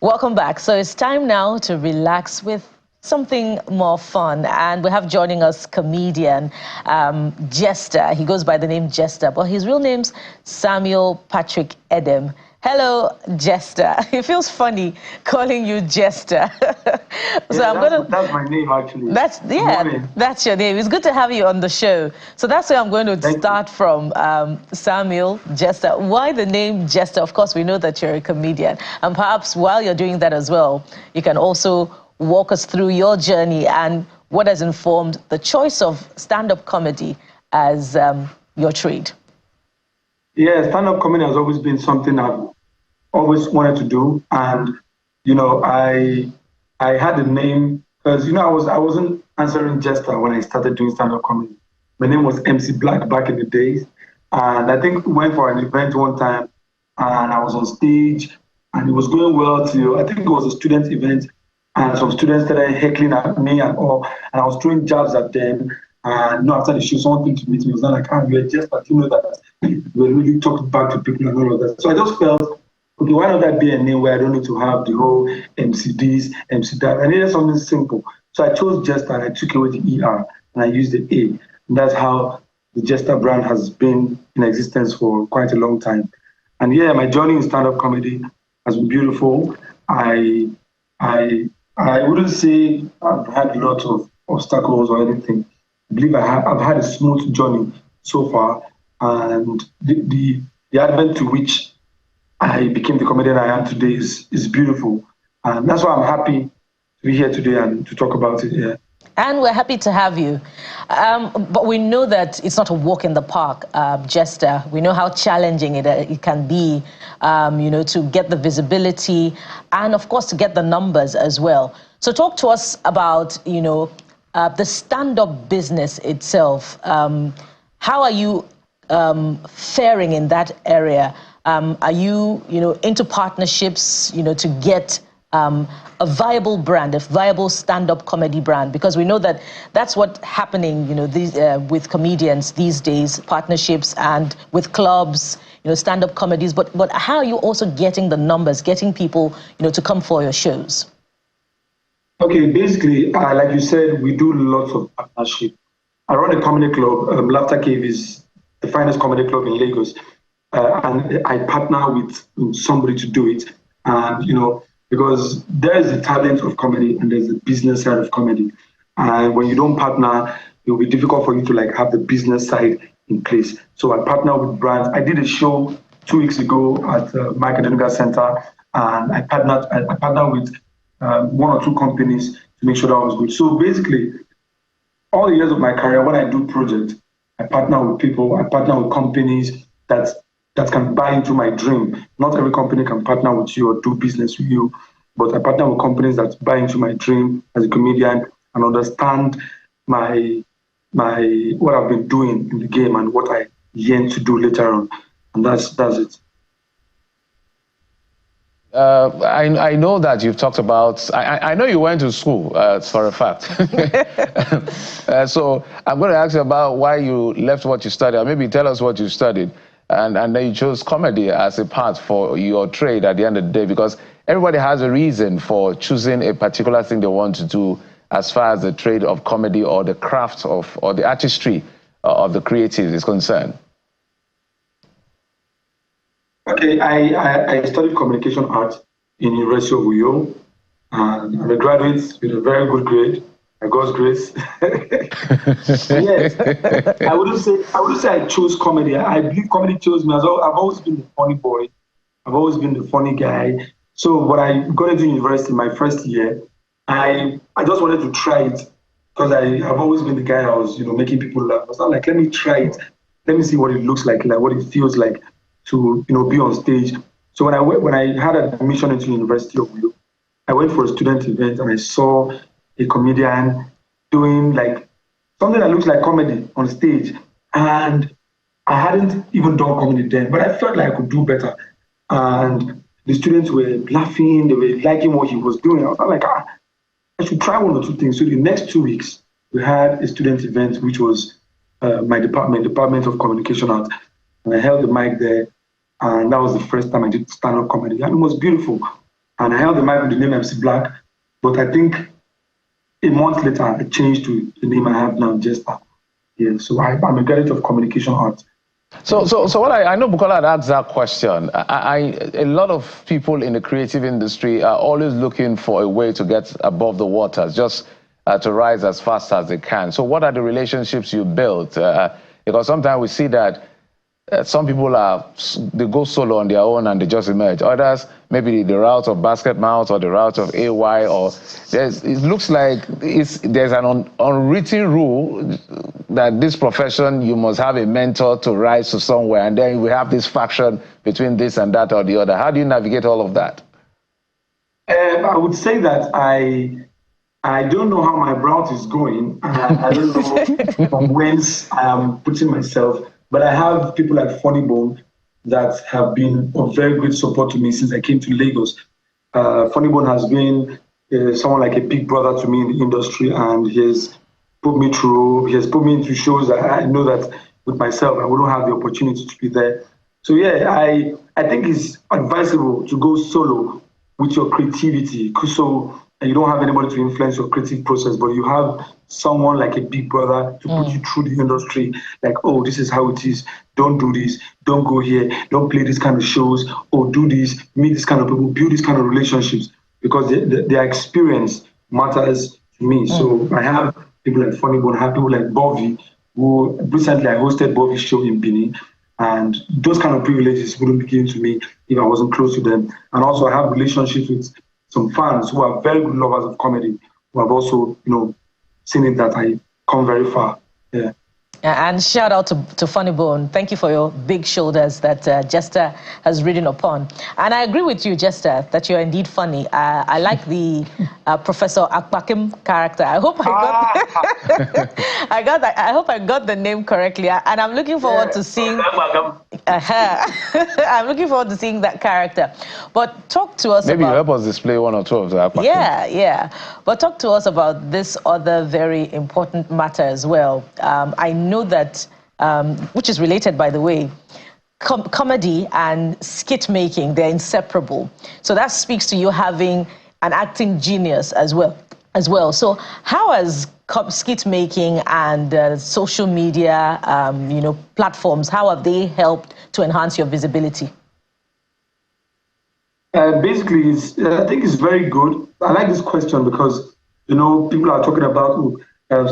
Welcome back. So it's time now to relax with something more fun. And we have joining us comedian Jesta. He goes by the name Jesta, but his real name's Samuel Patrick Edem. Hello, Jesta. It feels funny calling you Jesta. That's my name, actually. That's your name. It's good to have you on the show. So that's where I'm going to start from. Samuel Jesta. Why the name Jesta? Of course, we know that you're a comedian. And perhaps while you're doing that as well, you can also walk us through your journey and what has informed the choice of stand-up comedy as your trade. Yeah, stand-up comedy has always been something I've always wanted to do, and I had a name because I wasn't answering Jesta when I started doing stand-up comedy. My name was MC Black back in the days, and I think we went for an event one time, and I was on stage, and it was going well till I think it was a student event, and some students started heckling at me and all, and I was throwing jabs at them. And after the show, someone came to meet me. It was not like, you're just that, that we really talked back to people and all of that. So I just felt, okay, why not that be a name where I don't need to have the whole MC this, MC that? I needed something simple. So I chose Jesta and I took away the ER and I used the A. And that's how the Jesta brand has been in existence for quite a long time. And yeah, my journey in stand-up comedy has been beautiful. I wouldn't say I've had a lot of obstacles or anything. I believe I've had a smooth journey so far, and the advent to which I became the comedian I am today is beautiful, and that's why I'm happy to be here today and to talk about it here. And we're happy to have you, but we know that it's not a walk in the park, Jesta. We know how challenging it can be, to get the visibility and, of course, to get the numbers as well. So talk to us about, the stand-up business itself. How are you faring in that area? Are you, into partnerships, to get a viable brand, a viable stand-up comedy brand? Because we know that that's what's happening, with comedians these days, partnerships and with clubs, stand-up comedies. But how are you also getting the numbers, getting people, to come for your shows? Okay, basically, like you said, we do lots of partnership. I run a comedy club. Laughter Cave is the finest comedy club in Lagos. And I partner with somebody to do it. And, because there is a talent of comedy and there's a business side of comedy. And when you don't partner, it will be difficult for you to have the business side in place. So I partner with brands. I did a show 2 weeks ago at my academic center, and I partnered with one or two companies to make sure that was good. So basically, all the years of my career, when I do projects, I partner with people, I partner with companies that can buy into my dream. Not every company can partner with you or do business with you, but I partner with companies that buy into my dream as a comedian and understand what I've been doing in the game and what I yearn to do later on. And that's it. I know that you've talked about, I know you went to school, for a fact. So I'm going to ask you about why you left what you studied, or maybe tell us what you studied, and then you chose comedy as a part for your trade at the end of the day, because everybody has a reason for choosing a particular thing they want to do as far as the trade of comedy or the craft of, or the artistry of the creative is concerned. Okay, I studied communication arts in University of Uyo, and I'm a graduate with a very good grade, by God's grace. Yes, I wouldn't say I chose comedy. I believe comedy chose me. I've always been the funny boy. I've always been the funny guy. So when I got into university my first year, I just wanted to try it because I've always been the guy that was making people laugh. I was like, let me try it. Let me see what it looks like what it feels like to be on stage. So when I had admission into University of Uyo, I went for a student event and I saw a comedian doing something that looks like comedy on stage, and I hadn't even done comedy then, but I felt like I could do better. And the students were laughing, they were liking what he was doing. I was like, I should try one or two things. So the next 2 weeks, we had a student event, which was my Department of Communication Arts. And I held the mic there, and that was the first time I did stand-up comedy, and it was beautiful. and I held the mic with the name MC Black, but I think a month later, I changed to the name I have now, Jesta. Yeah, so I'm a graduate of communication arts. So what I know Bukola had asked that question. A lot of people in the creative industry are always looking for a way to get above the waters, just to rise as fast as they can. So what are the relationships you built? Because sometimes we see that some people they go solo on their own and they just emerge. Others, maybe the route of basket mouth or the route of AY, or it looks like there's an unwritten rule that this profession, you must have a mentor to rise to somewhere, and then we have this faction between this and that or the other. How do you navigate all of that? I would say that I don't know how my route is going. I don't know from whence I am putting myself. But I have people like Funny Bone that have been of very great support to me since I came to Lagos. Funny Bone has been someone like a big brother to me in the industry, and he has put me into shows that I know that with myself I wouldn't have the opportunity to be there. So yeah, I think it's advisable to go solo with your creativity. So you don't have anybody to influence your creative process, but you have someone like a big brother to put you through the industry, like, oh, this is how it is, don't do this, don't go here, don't play this kind of shows, or do this, meet this kind of people, build this kind of relationships, because their experience matters to me. So I have people like Funny Bone, I have people like Bobby, who recently I hosted Bobby's show in Benin, and those kind of privileges wouldn't be given to me if I wasn't close to them. And also I have relationships with some fans who are very good lovers of comedy, who have also, seen it that I come very far. Yeah. And shout out to Funny Bone. Thank you for your big shoulders that Jesta has ridden upon. And I agree with you, Jesta, that you're indeed funny. I like the Professor Akpakim character. I hope I got that. I hope I got the name correctly. And I'm looking forward to seeing. I'm looking forward to seeing that character. But talk to us. Maybe you help us display one or two of the Akpakim. Yeah. But talk to us about this other very important matter as well. I know that, which is related, by the way, comedy and skit making, they're inseparable. So that speaks to you having an acting genius as well. So how has skit making and social media, platforms, how have they helped to enhance your visibility? Basically, I think it's very good. I like this question because, people are talking about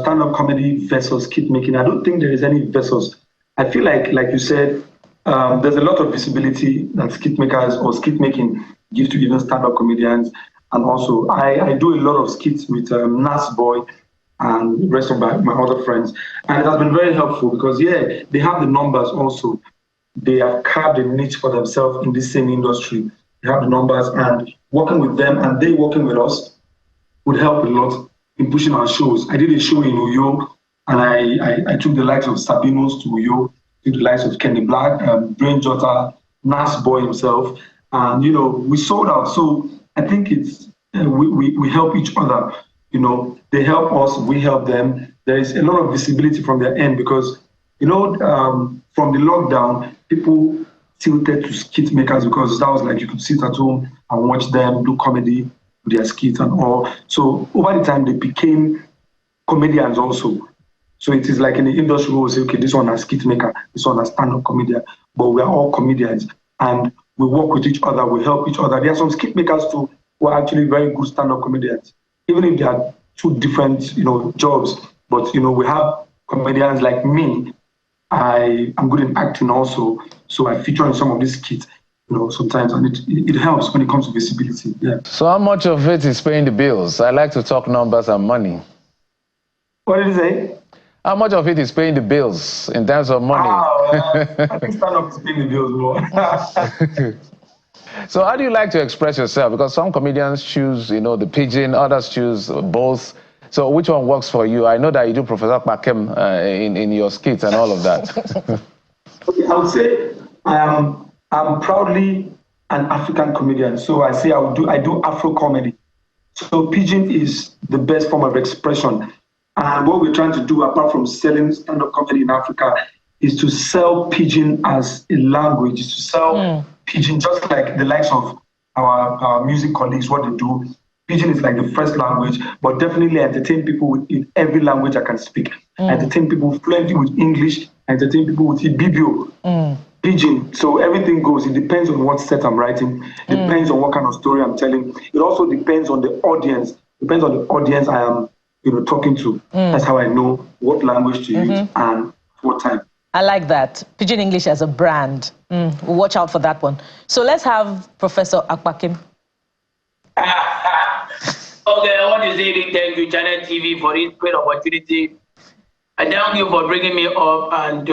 stand-up comedy versus skit making. I don't think there is any versus. I feel like you said, there's a lot of visibility that skit makers or skit making give to even stand-up comedians. And also, I do a lot of skits with Nas Boy and the rest of my other friends. And it has been very helpful because, yeah, they have the numbers also. They have carved a niche for themselves in this same industry. They have the numbers, and working with them and they working with us would help a lot in pushing our shows. I did a show in Uyo, and I took the likes of Sabinos to Uyo, took the likes of Kenny Black, Brain Jotta, Nas Boy himself, and we sold out. So I think it's we help each other. They help us, we help them. There is a lot of visibility from their end because from the lockdown, people tilted to skit makers because that was like you could sit at home and watch them do comedy, their skits and all. So over the time, they became comedians also. So it is like in the industry, we will say, okay, this one has skit maker, this one has stand-up comedian, but we are all comedians and we work with each other, we help each other. There are some skit makers too who are actually very good stand-up comedians, even if they are two different, jobs. But we have comedians like me. I'm good in acting also, so I feature in some of these skits. Sometimes, and it helps when it comes to visibility. Yeah. So how much of it is paying the bills? I like to talk numbers and money. What did you say? How much of it is paying the bills in terms of money? I think stand-up is paying the bills more. So how do you like to express yourself? Because some comedians choose, the pidgin, others choose both. So which one works for you? I know that you do Professor Pakem in your skits and all of that. Okay, I would say I'm proudly an African comedian. So I say I do Afro comedy. So pidgin is the best form of expression. And what we're trying to do, apart from selling stand-up comedy in Africa, is to sell pidgin as a language, is to sell pidgin just like the likes of our music colleagues, what they do. Pidgin is like the first language, but definitely entertain people in every language I can speak. Entertain people fluently with English, entertain people with Ibibio, Pidgin. So everything goes. It depends on what set I'm writing, depends on what kind of story I'm telling. It also depends on the audience, I am talking to. That's how I know what language to use and what time. I like that. Pidgin English as a brand. We'll watch out for that one. So let's have Professor Akpakim. Okay, I want to say thank you, Channel TV, for this great opportunity. I thank you for bringing me up and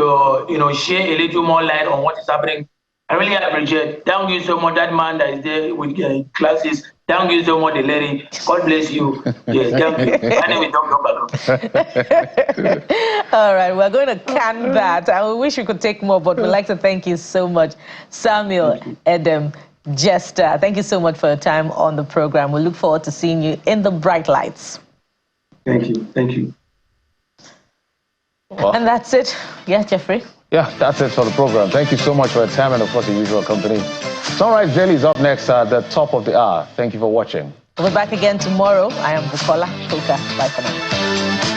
share a little more light on what is happening. I really appreciate. Thank you so much, that man that is there with classes. Thank you so much, the lady. God bless you. Yeah, thank you. My name is Dr. All right, we're going to can that. I wish we could take more, but we'd like to thank you so much, Samuel, Edem, Jesta. Thank you so much for your time on the program. We look forward to seeing you in the bright lights. Thank you. Thank you. Well, and that's it. Yeah, Jeffrey? Yeah, that's it for the program. Thank you so much for your time and, of course, your usual company. Sunrise Daily is up next at the top of the hour. Thank you for watching. We'll be back again tomorrow. I am Bukola Koka. Bye for now.